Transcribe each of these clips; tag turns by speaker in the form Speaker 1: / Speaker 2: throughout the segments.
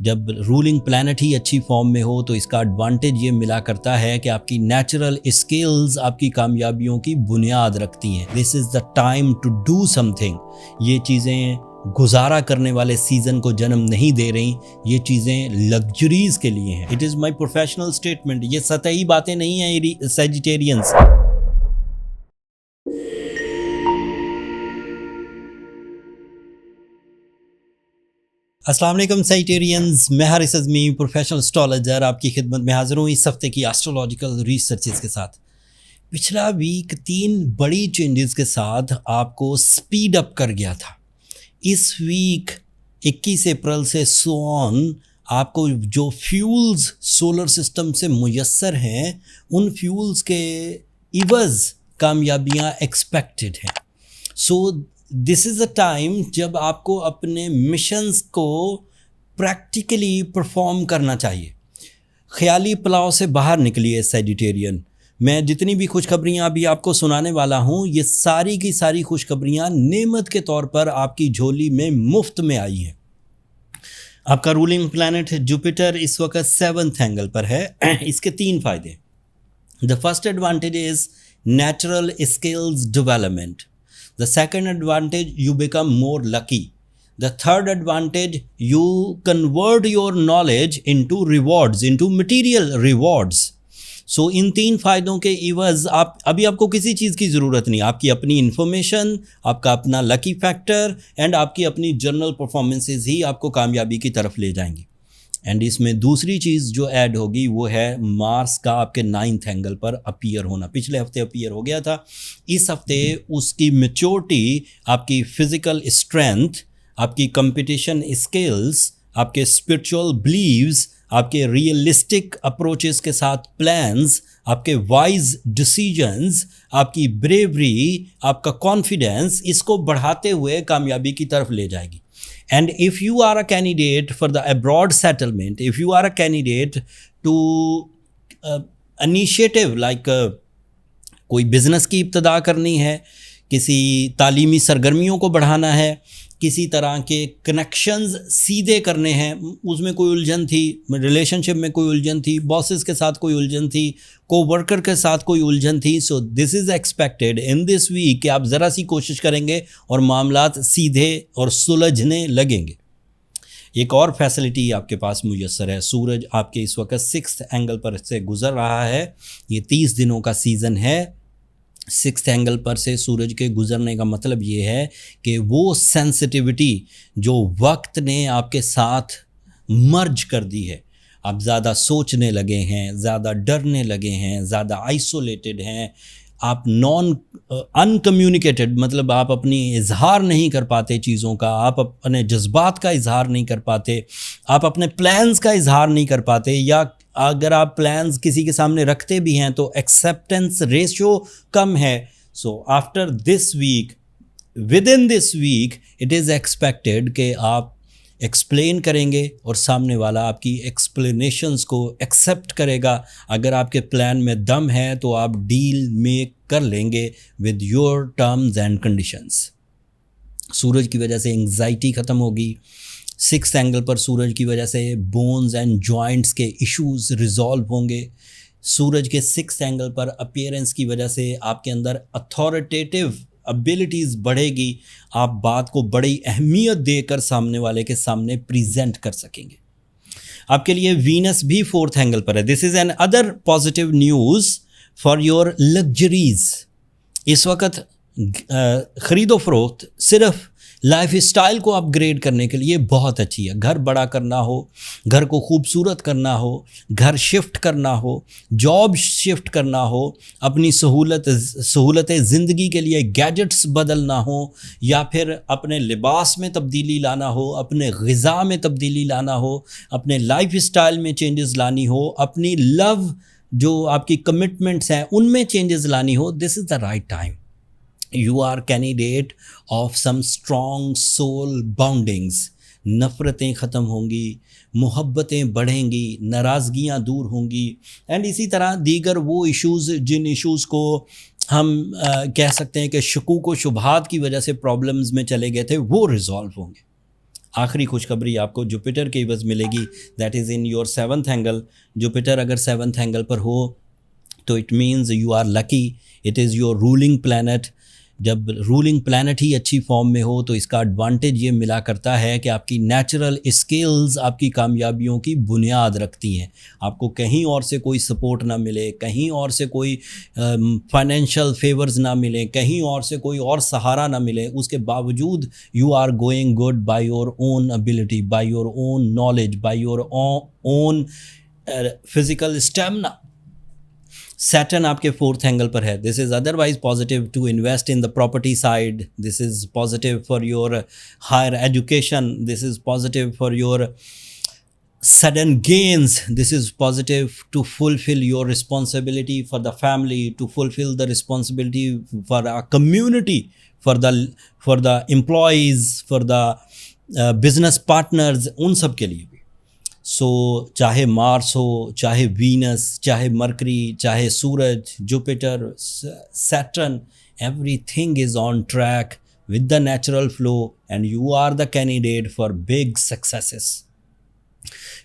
Speaker 1: جب ruling planet ہی اچھی فارم میں ہو تو اس کا ایڈوانٹیج یہ ملا کرتا ہے کہ آپ کی نیچرل اسکلز آپ کی کامیابیوں کی بنیاد رکھتی ہیں. This is the time to do something. یہ چیزیں گزارا کرنے والے سیزن کو جنم نہیں دے رہی، یہ چیزیں لگژریز کے لیے ہیں. It is my professional statement. یہ سطحی باتیں نہیں ہیں سیجیٹیرینز. السلام علیکم سیجیٹیرینز، میں حارث اعظمی پروفیشنل اسٹرالوجر آپ کی خدمت میں حاضر ہوں اس ہفتے کی ایسٹرولوجیکل ریسرچز کے ساتھ. پچھلا ویک 3 بڑی چینجز کے ساتھ آپ کو سپیڈ اپ کر گیا تھا. اس ویک 21 اپریل سے سون آپ کو جو فیولز سولر سسٹم سے میسر ہیں ان فیولز کے عوض کامیابیاں ایکسپیکٹڈ ہیں. سو دس از اے ٹائم جب آپ کو اپنے مشنز کو پریکٹیکلی پرفارم کرنا چاہیے. خیالی پلاؤ سے باہر نکلیے سیجیٹیرین. میں جتنی بھی خوشخبریاں ابھی آپ کو سنانے والا ہوں یہ ساری کی ساری خوشخبریاں نعمت کے طور پر آپ کی جھولی میں مفت میں آئی ہیں. آپ کا رولنگ پلانٹ جوپیٹر اس وقت 7th اینگل پر ہے. اس کے 3 فائدے. The first advantage is natural skills development. The second advantage, you become more lucky. The third advantage, you convert your knowledge into rewards, into material rewards. So ان 3 فائدوں کے عوض ابھی آپ کو کسی چیز کی ضرورت نہیں. آپ کی اپنی انفارمیشن، آپ کا اپنا لکی فیکٹر اینڈ آپ کی اپنی جنرل پرفارمنسز ہی آپ کو کامیابی کی طرف لے جائیں گی. اینڈ اس میں دوسری چیز جو ایڈ ہوگی وہ ہے مارس کا آپ کے 9th اینگل پر اپیئر ہونا. پچھلے ہفتے اپیئر ہو گیا تھا. اس ہفتے اس کی میچورٹی، آپ کی فزیکل اسٹرینتھ، آپ کی کمپٹیشن اسکلز، آپ کے اسپرچول بلیوز، آپ کے ریئلسٹک اپروچز کے ساتھ پلانز، آپ کے وائز ڈیسیجنز، آپ کی بریوری، آپ کا کانفیڈنس، اس کو بڑھاتے ہوئے کامیابی کی طرف لے جائے گی. And if you are a candidate for the abroad settlement, if you are a candidate to initiative like کوئی بزنس کی ابتدا کرنی ہے، کسی تعلیمی سرگرمیوں کو بڑھانا ہے، کسی طرح کے کنیکشنز سیدھے کرنے ہیں، اس میں کوئی الجھن تھی، ریلیشن شپ میں کوئی الجھن تھی، باسز کے ساتھ کوئی الجھن تھی، کو ورکر کے ساتھ کوئی الجھن تھی، سو دس is expected in this week کہ آپ ذرا سی کوشش کریں گے اور معاملات سیدھے اور سلجھنے لگیں گے. ایک اور فیسلٹی آپ کے پاس میسر ہے. سورج آپ کے اس وقت 6th اینگل پر سے گزر رہا ہے. یہ 30 دنوں کا سیزن ہے. 6th اینگل پر سے سورج کے گزرنے کا مطلب یہ ہے کہ وہ سینسٹیوٹی جو وقت نے آپ کے ساتھ مرج کر دی ہے، آپ زیادہ سوچنے لگے ہیں، زیادہ ڈرنے لگے ہیں، زیادہ آئسولیٹڈ ہیں، آپ ان کمیونیکیٹڈ، مطلب آپ اپنی اظہار نہیں کر پاتے چیزوں کا، آپ اپنے جذبات کا اظہار نہیں کر پاتے، آپ اپنے پلانز کا اظہار نہیں کر پاتے، یا اگر آپ پلانز کسی کے سامنے رکھتے بھی ہیں تو ایکسیپٹنس ریشیو کم ہے. So after this week, within this week it is expected کہ آپ ایکسپلین کریں گے اور سامنے والا آپ کی ایکسپلینیشنز کو ایکسیپٹ کرے گا. اگر آپ کے پلان میں دم ہے تو آپ ڈیل میک کر لیں گے with your terms and conditions. سورج کی وجہ سے انگزائٹی ختم ہوگی. 6th اینگل پر سورج کی وجہ سے بونز اینڈ جوائنٹس کے ایشوز ریزالو ہوں گے. سورج کے 6th اینگل پر اپیئرنس کی وجہ سے آپ کے اندر اتھارٹیٹیو ابیلٹیز بڑھے گی. آپ بات کو بڑی اہمیت دے کر سامنے والے کے سامنے پریزنٹ کر سکیں گے. آپ کے لیے وینس بھی 4th اینگل پر ہے. This is another positive news for your luxuries. اس وقت خرید و فروخت صرف لائف اسٹائل کو اپ گریڈ کرنے کے لیے بہت اچھی ہے. گھر بڑا کرنا ہو، گھر کو خوبصورت کرنا ہو، گھر شفٹ کرنا ہو، جاب شفٹ کرنا ہو، اپنی سہولت زندگی کے لیے گیجٹس بدلنا ہو، یا پھر اپنے لباس میں تبدیلی لانا ہو، اپنے غذا میں تبدیلی لانا ہو، اپنے لائف اسٹائل میں چینجز لانی ہو، اپنی لو جو آپ کی کمٹمنٹس ہیں ان میں چینجز لانی ہو، this is the right time. You are candidate of some strong soul boundings. نفرتیں ختم ہوں گی، محبتیں بڑھیں گی، ناراضگیاں دور ہوں گی، اینڈ اسی طرح دیگر وہ ایشوز جن ایشوز کو ہم کہہ سکتے ہیں کہ شکوک و شبہات کی وجہ سے پرابلمز میں چلے گئے تھے وہ ریزالو ہوں گے. آخری خوشخبری آپ کو جوپیٹر کے عوض ملے گی, that is in your 7th angle. Jupiter اگر 7th اینگل پر ہو تو it means you are lucky, it is your ruling planet. جب رولنگ پلانٹ ہی اچھی فارم میں ہو تو اس کا ایڈوانٹیج یہ ملا کرتا ہے کہ آپ کی نیچرل اسکلز آپ کی کامیابیوں کی بنیاد رکھتی ہیں. آپ کو کہیں اور سے کوئی سپورٹ نہ ملے, کہیں اور سے کوئی فائنینشیل فیورز نہ ملیں, کہیں اور سے کوئی اور سہارا نہ ملے, اس کے باوجود you are going good by your own ability, by your own knowledge, by your own physical stamina. Saturn آپ کے 4th اینگل پر ہے. This is otherwise positive to invest in the property side. This is positive for your higher education. This is positive for your sudden gains. This is positive to fulfill your responsibility for the family, to fulfill the responsibility for our community, for the employees, for the business partners, ان سب کے لیے بھی. سو چاہے مارس ہو, چاہے Venice, چاہے Mercury, چاہے سورج, Jupiter, Saturn, everything is on track with the natural flow and you are the candidate for big successes.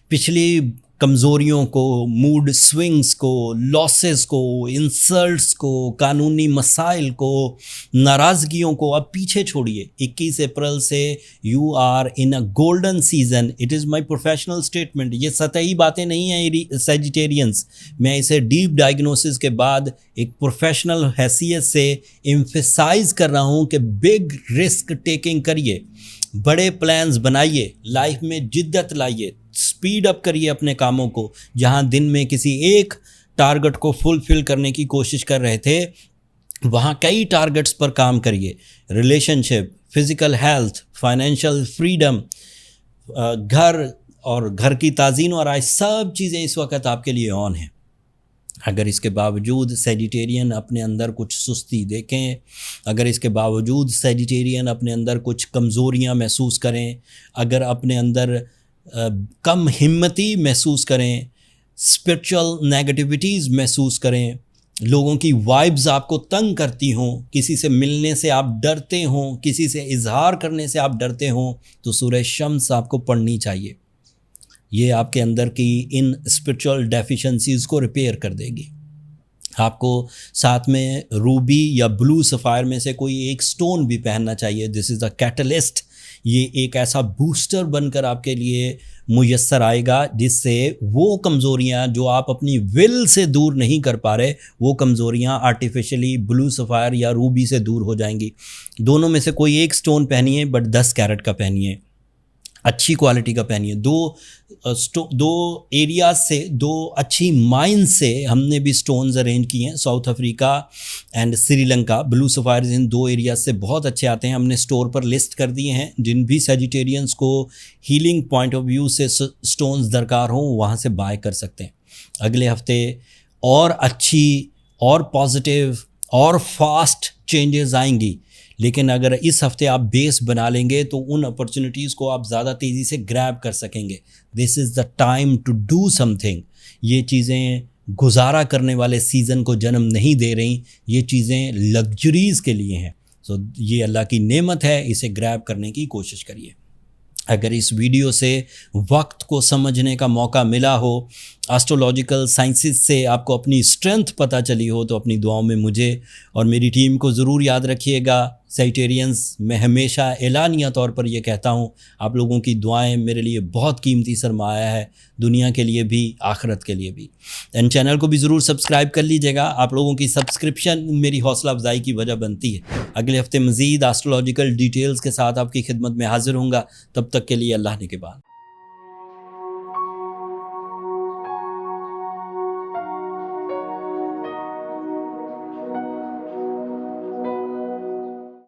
Speaker 1: پچھلی کمزوریوں کو, موڈ سوئنگز کو, لاسز کو, انسلٹس کو, قانونی مسائل کو, ناراضگیوں کو اب پیچھے چھوڑیے. 21 اپریل سے you are in a golden season. It is my professional statement. یہ سطحی باتیں نہیں ہیں سیجیٹیرینس, میں اسے ڈیپ ڈائگنوسس کے بعد ایک پروفیشنل حیثیت سے ایمفیسائز کر رہا ہوں کہ بگ رسک ٹیکنگ کریے, بڑے پلانز بنائیے, لائف میں جدت لائیے, سپیڈ اپ کریے اپنے کاموں کو. جہاں دن میں کسی ایک ٹارگٹ کو فلفل کرنے کی کوشش کر رہے تھے, وہاں کئی ٹارگٹس پر کام کریے. ریلیشن شپ, فزیکل ہیلتھ, فائنینشیل فریڈم, گھر اور گھر کی تعزین و آرائش, سب چیزیں اس وقت آپ کے لیے آن ہیں. اگر اس کے باوجود سیجیٹیرین اپنے اندر کچھ سستی دیکھیں, اگر اس کے باوجود سیجیٹیرین اپنے اندر کچھ کمزوریاں محسوس کریں, اگر اپنے اندر کم ہمتی محسوس کریں, اسپرچل نیگیٹیوٹیز محسوس کریں, لوگوں کی وائبز آپ کو تنگ کرتی ہوں, کسی سے ملنے سے آپ ڈرتے ہوں, کسی سے اظہار کرنے سے آپ ڈرتے ہوں, تو سورہ شمس آپ کو پڑھنی چاہیے. یہ آپ کے اندر کی ان اسپرچل ڈیفیشنسیز کو ریپیئر کر دے گی. آپ کو ساتھ میں روبی یا بلو سفائر میں سے کوئی ایک سٹون بھی پہننا چاہیے. دس از اے کیٹلسٹ. یہ ایک ایسا بوسٹر بن کر آپ کے لیے میسر آئے گا جس سے وہ کمزوریاں جو آپ اپنی ول سے دور نہیں کر پا رہے, وہ کمزوریاں آرٹیفیشلی بلو سفائر یا روبی سے دور ہو جائیں گی. دونوں میں سے کوئی ایک سٹون پہنیے, بٹ 10 کیرٹ کا پہنیے, اچھی کوالٹی کا پہنیے. دو ایریاز سے, دو اچھی مائنز سے ہم نے بھی سٹونز ارینج کیے ہیں, South Africa and Sri Lanka. Blue sapphires in 2 areas سے بہت اچھے آتے ہیں, ہم نے اسٹور پر لسٹ کر دیے ہیں. جن بھی سیجیٹیرینس کو ہیلنگ پوائنٹ آف ویو سے سٹونز درکار ہوں, وہاں سے بائی کر سکتے ہیں. اگلے ہفتے اور اچھی اور پازیٹیو اور فاسٹ چینجز آئیں گی, لیکن اگر اس ہفتے آپ بیس بنا لیں گے تو ان اپرچونیٹیز کو آپ زیادہ تیزی سے گریب کر سکیں گے. This is the time to do something. یہ چیزیں گزارا کرنے والے سیزن کو جنم نہیں دے رہی, یہ چیزیں لگژریز کے لیے ہیں. سو یہ اللہ کی نعمت ہے, اسے گریب کرنے کی کوشش کریے. اگر اس ویڈیو سے وقت کو سمجھنے کا موقع ملا ہو, ایسٹرولوجیکل سائنسز سے آپ کو اپنی اسٹرینتھ پتہ چلی ہو, تو اپنی دعاؤں میں مجھے اور میری ٹیم کو ضرور یاد رکھیے گا. سیجیٹیرینز, میں ہمیشہ اعلانیہ طور پر یہ کہتا ہوں, آپ لوگوں کی دعائیں میرے لیے بہت قیمتی سرمایہ ہے, دنیا کے لیے بھی, آخرت کے لیے بھی. اینڈ چینل کو بھی ضرور سبسکرائب کر لیجیے گا. آپ لوگوں کی سبسکرپشن میری حوصلہ افزائی کی وجہ بنتی ہے. اگلے ہفتے مزید ایسٹرولوجیکل ڈیٹیلز کے ساتھ آپ کی خدمت میں حاضر ہوں گا. تب تک کے لیے اللہ نے کے بعد.